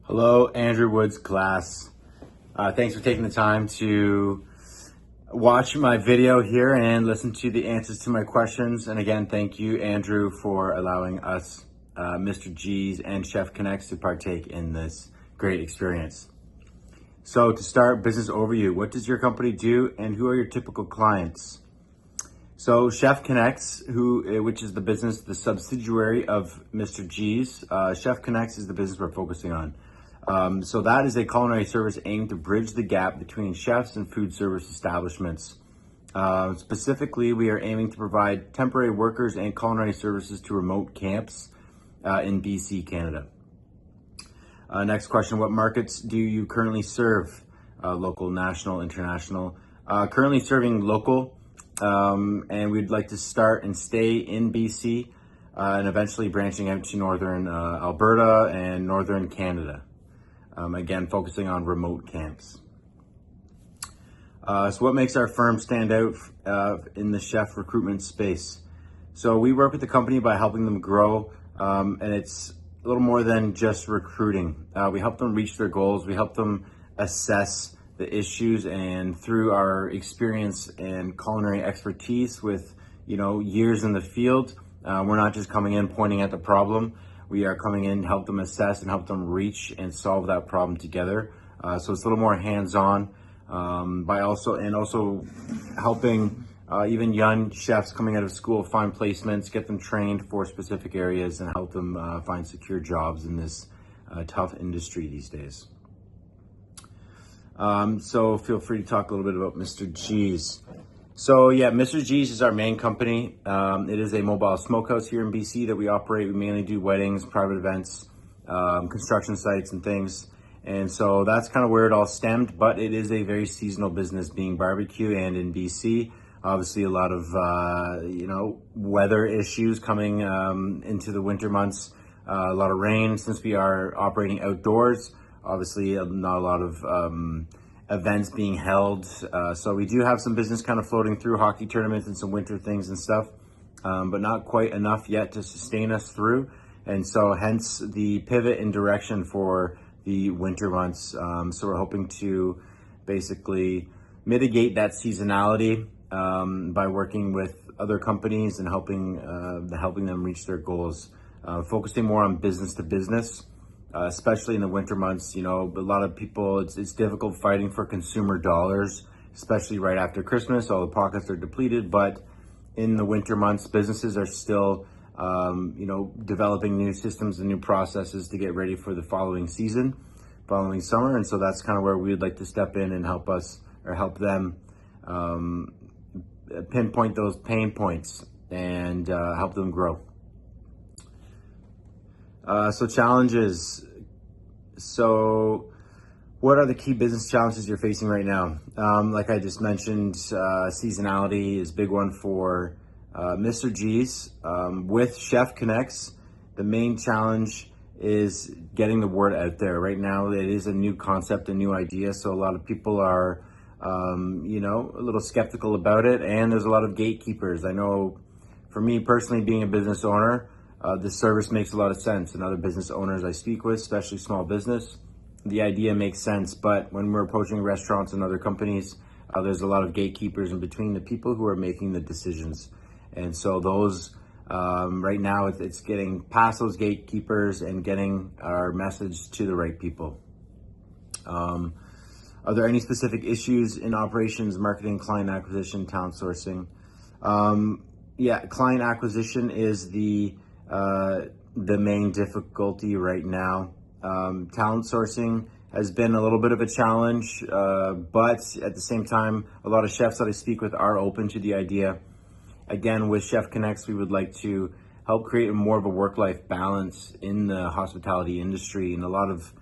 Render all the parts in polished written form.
Hello, Andrew Woods class. Thanks for taking the time to watch my video here and listen to the answers to my questions. And again, thank you, Andrew, for allowing us, Mr. G's and Chef Connects to partake in this great experience. So to start, business overview. What does your company do and who are your typical clients? So Chef Connects, which is the subsidiary of Mr. G's, Chef Connects is the business we're focusing on. So that is a culinary service aimed to bridge the gap between chefs and food service establishments. Specifically, we are aiming to provide temporary workers and culinary services to remote camps in BC, Canada. Next question, what markets do you currently serve? Local, national, international. Currently serving local, and we'd like to start and stay in BC and eventually branching out to northern Alberta and northern Canada. Again, focusing on remote camps. So what makes our firm stand out in the chef recruitment space? So we work with the company by helping them grow, and it's a little more than just recruiting. We help them reach their goals. We help them assess the issues, and through our experience and culinary expertise with, years in the field, we're not just coming in pointing at the problem. We are coming in to help them assess and help them reach and solve that problem together. So it's a little more hands-on, by also helping even young chefs coming out of school find placements, get them trained for specific areas, and help them find secure jobs in this tough industry these days. So feel free to talk a little bit about Mr. G's. So yeah, Mr. G's is our main company. It is a mobile smokehouse here in BC that we operate. We mainly do weddings, private events, construction sites and things. And so that's kind of where it all stemmed, but it is a very seasonal business being barbecue and in BC. Obviously a lot of, weather issues coming into the winter months, a lot of rain since we are operating outdoors. Obviously not a lot of events being held. So we do have some business kind of floating through hockey tournaments and some winter things and stuff, but not quite enough yet to sustain us through. And so hence the pivot in direction for the winter months. So we're hoping to basically mitigate that seasonality by working with other companies and helping them reach their goals, focusing more on business to business. Especially in the winter months, a lot of people, it's difficult fighting for consumer dollars, especially right after Christmas. All the pockets are depleted, but in the winter months, businesses are still, developing new systems and new processes to get ready for the following summer. And so that's kind of where we would like to step in and help them pinpoint those pain points and help them grow. So challenges. So what are the key business challenges you're facing right now? Like I just mentioned, seasonality is a big one for Mr. G's. With Chef Connects, the main challenge is getting the word out there. Right now, it is a new concept, a new idea, so a lot of people are, a little skeptical about it, and there's a lot of gatekeepers. I know for me personally, being a business owner, this service makes a lot of sense, and other business owners I speak with, especially small business, the idea makes sense. But when we're approaching restaurants and other companies, there's a lot of gatekeepers in between the people who are making the decisions. And so those, right now, it's getting past those gatekeepers and getting our message to the right people. Are there any specific issues in operations, marketing, client acquisition, talent sourcing? Client acquisition is the main difficulty right now. Talent sourcing has been a little bit of a challenge, but at the same time, a lot of chefs that I speak with are open to the idea. Again, with Chef Connects, we would like to help create more of a work-life balance in the hospitality industry. And a lot of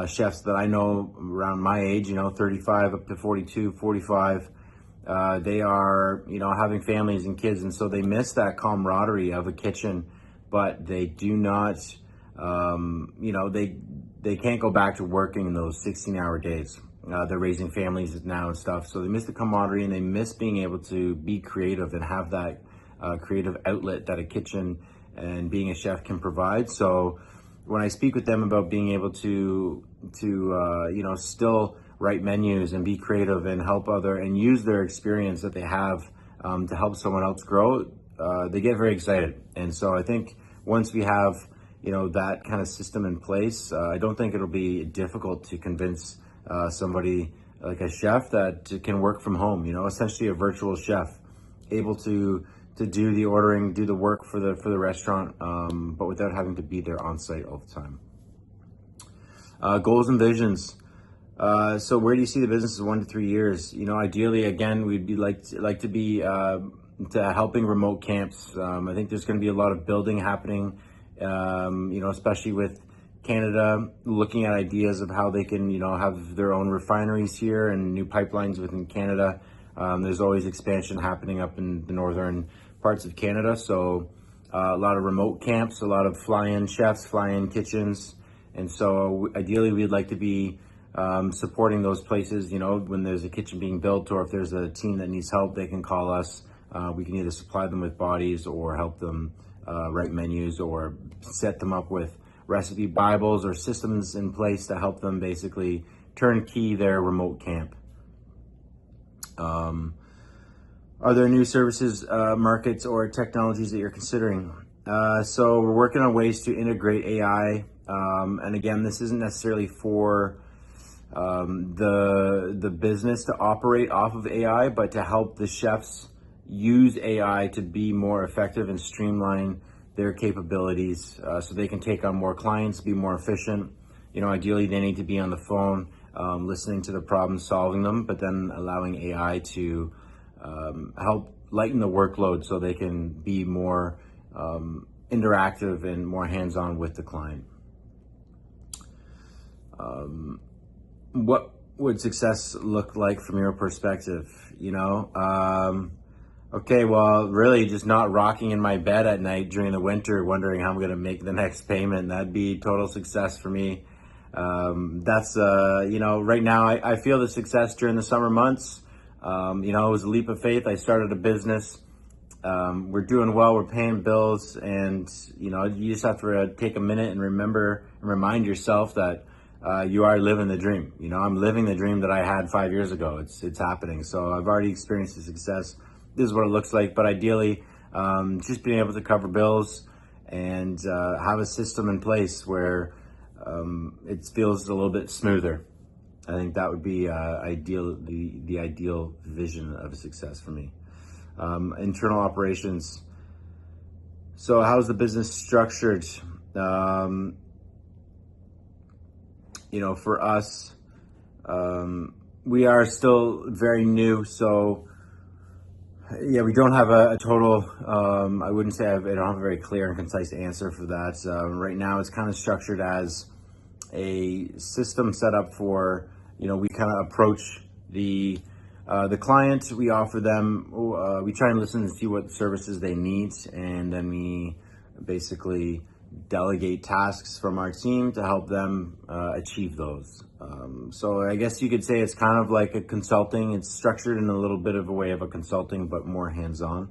chefs that I know around my age, 35 up to 42, 45, they are, having families and kids, and so they miss that camaraderie of a kitchen. But they do not, they can't go back to working in those 16-hour days. They're raising families now and stuff. So they miss the camaraderie, and they miss being able to be creative and have that creative outlet that a kitchen and being a chef can provide. So when I speak with them about being able to still write menus and be creative and help other and use their experience that they have to help someone else grow, they get very excited. And so I think once we have that kind of system in place, I don't think it'll be difficult to convince somebody like a chef that can work from home. Essentially a virtual chef, able to do the ordering, do the work for the restaurant, but without having to be there on site all the time. Goals and visions. So where do you see the business in 1 to 3 years? Ideally, again, we'd be like to be to helping remote camps. I think there's going to be a lot of building happening, especially with Canada looking at ideas of how they can, have their own refineries here and new pipelines within Canada. There's always expansion happening up in the northern parts of Canada. So a lot of remote camps, a lot of fly-in chefs, fly-in kitchens. And so ideally we'd like to be supporting those places, when there's a kitchen being built, or if there's a team that needs help, they can call us. We can either supply them with bodies or help them write menus or set them up with recipe Bibles or systems in place to help them basically turnkey their remote camp. Are there new services, markets, or technologies that you're considering? So we're working on ways to integrate AI. And again, this isn't necessarily for the business to operate off of AI, but to help the chefs use AI to be more effective and streamline their capabilities, so they can take on more clients, be more efficient. Ideally they need to be on the phone, listening to the problems, solving them, but then allowing AI to help lighten the workload so they can be more interactive and more hands-on with the client. What would success look like from your perspective? Okay, well, really just not rocking in my bed at night during the winter, wondering how I'm going to make the next payment. That'd be total success for me. That's, right now I feel the success during the summer months. It was a leap of faith. I started a business. We're doing well, we're paying bills, and, you just have to take a minute and remember and remind yourself that you are living the dream. I'm living the dream that I had 5 years ago. It's happening. So I've already experienced the success. This is what it looks like, but ideally, just being able to cover bills and have a system in place where it feels a little bit smoother. I think that would be ideal, the ideal vision of success for me. Internal operations. So how's the business structured? For us, we are still very new, so yeah, we don't have a total, I wouldn't say I don't have a very clear and concise answer for that. Right now it's kind of structured as a system set up for, we kind of approach the client, we offer them, we try and listen and see what services they need, and then we basically delegate tasks from our team to help them achieve those. So I guess you could say it's kind of like a consulting. It's structured in a little bit of a way of a consulting, but more hands-on.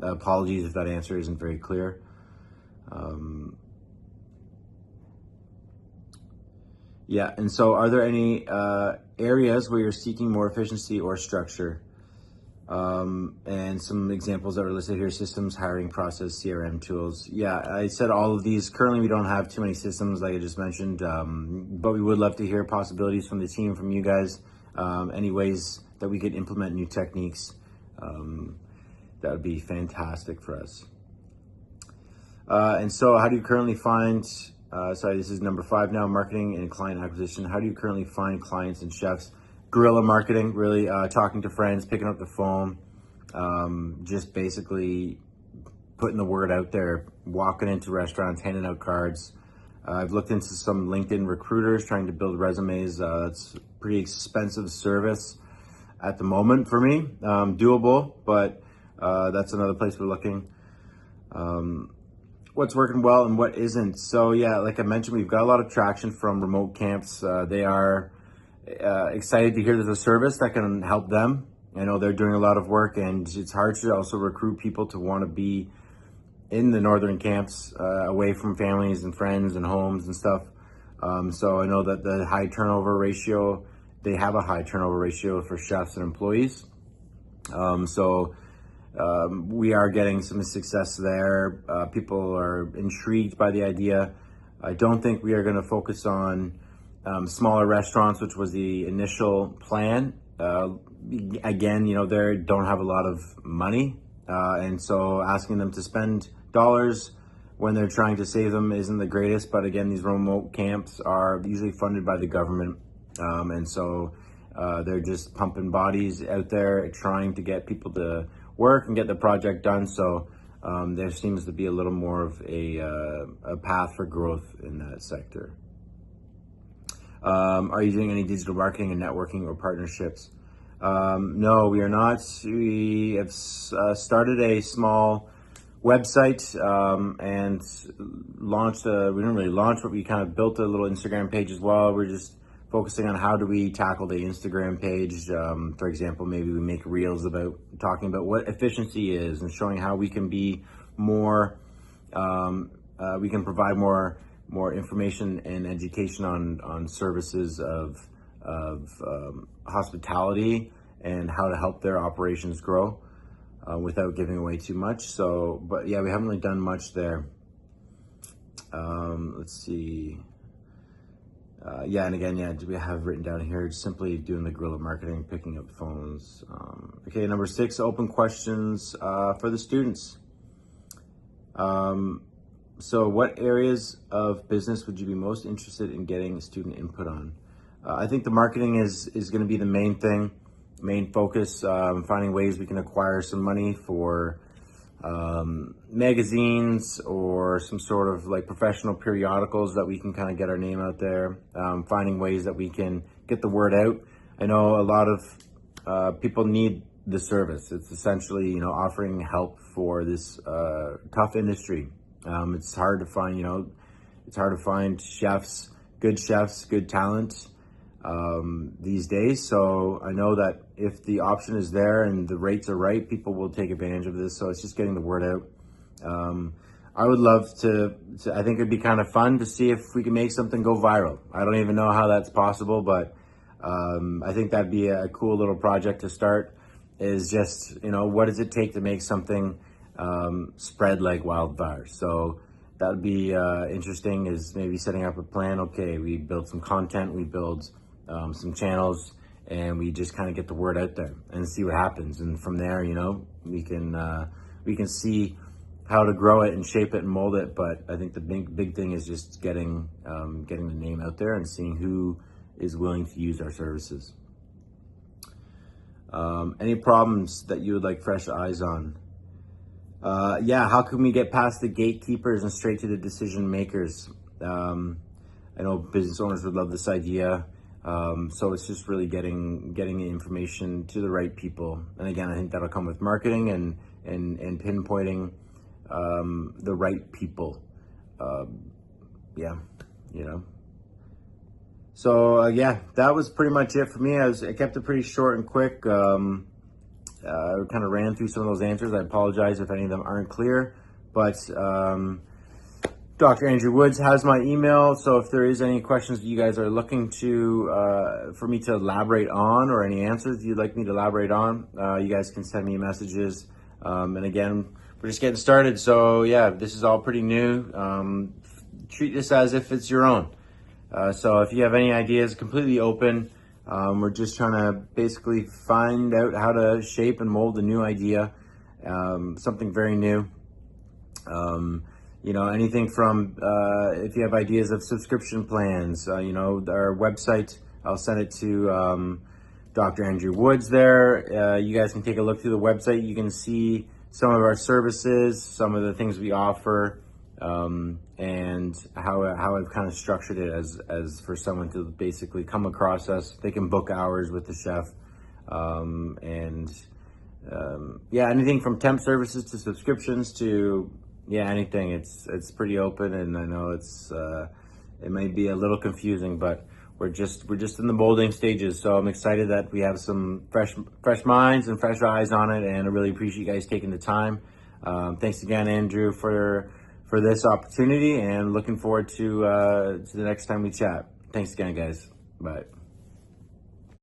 Apologies if that answer isn't very clear. Yeah, and so are there any areas where you're seeking more efficiency or structure? And some examples that are listed here: systems, hiring process, CRM tools. Yeah, I said all of these. Currently, we don't have too many systems, like I just mentioned, but we would love to hear possibilities from the team, from you guys, any ways that we could implement new techniques. That would be fantastic for us. And so how do you currently find, sorry, this is number 5 now, marketing and client acquisition. How do you currently find clients and chefs? Guerrilla marketing, really talking to friends, picking up the phone, just basically putting the word out there, walking into restaurants, handing out cards. I've looked into some LinkedIn recruiters, trying to build resumes. It's a pretty expensive service at the moment for me. Doable, but that's another place we're looking. What's working well and what isn't? So yeah, like I mentioned, we've got a lot of traction from remote camps. They are excited to hear there's a service that can help them. I know they're doing a lot of work, and it's hard to also recruit people to want to be in the northern camps, away from families and friends and homes and stuff. So I know that they have a high turnover ratio for chefs and employees. We are getting some success there. People are intrigued by the idea. I don't think we are going to focus on smaller restaurants, which was the initial plan. Again, they don't have a lot of money. And so asking them to spend dollars when they're trying to save them isn't the greatest. But again, these remote camps are usually funded by the government. They're just pumping bodies out there, trying to get people to work and get the project done. So there seems to be a little more of a path for growth in that sector. Are you doing any digital marketing and networking or partnerships? No, we are not. We have started a small website and launched we didn't really launch, but we kind of built a little Instagram page as well. We're just focusing on how do we tackle the Instagram page. For example, maybe we make reels about talking about what efficiency is and showing how we can be more, we can provide more information and education on services of hospitality and how to help their operations grow without giving away too much. But yeah, we haven't really done much there. Let's see. And again, we have written down here, simply doing the guerrilla marketing, picking up phones. Okay, number 6, open questions for the students. So what areas of business would you be most interested in getting student input on? I think the marketing is going to be the main focus, finding ways we can acquire some money for magazines or some sort of like professional periodicals that we can kind of get our name out there, finding ways that we can get the word out. I know a lot of people need the service. It's essentially, offering help for this tough industry. It's hard to find, chefs, good talent these days. So I know that if the option is there and the rates are right, people will take advantage of this. So it's just getting the word out. I would love to I think it'd be kind of fun to see if we can make something go viral. I don't even know how that's possible, but I think that'd be a cool little project to start, is just, what does it take to make something spread like wildfire? So that would be interesting, is maybe setting up a plan. Okay, we build some content, we build some channels, and we just kind of get the word out there and see what happens. And from there, we can see how to grow it and shape it and mold it. But I think the big thing is just getting the name out there and seeing who is willing to use our services. Any problems that you would like fresh eyes on? How can we get past the gatekeepers and straight to the decision makers? I know business owners would love this idea. So it's just really getting the information to the right people. And again, I think that'll come with marketing and pinpointing the right people. So that was pretty much it for me. I kept it pretty short and quick. I kind of ran through some of those answers. I apologize if any of them aren't clear, but Dr. Andrew Woods has my email, so if there is any questions that you guys are looking to for me to elaborate on, or any answers you'd like me to elaborate on, you guys can send me messages. And again, we're just getting started, so this is all pretty new. Treat this as if it's your own. So if you have any ideas, completely open. We're just trying to basically find out how to shape and mold a new idea, something very new. Anything from, if you have ideas of subscription plans, our website, I'll send it to Dr. Andrew Woods there. You guys can take a look through the website. You can see some of our services, some of the things we offer, and how I've kind of structured it as for someone to basically come across us. They can book hours with the chef, anything from temp services to subscriptions to anything. It's pretty open, and I know it may be a little confusing, but we're just in the molding stages. So I'm excited that we have some fresh minds and fresh eyes on it, and I really appreciate you guys taking the time. Thanks again, Andrew, for this opportunity, and looking forward to the next time we chat. Thanks again, guys. Bye.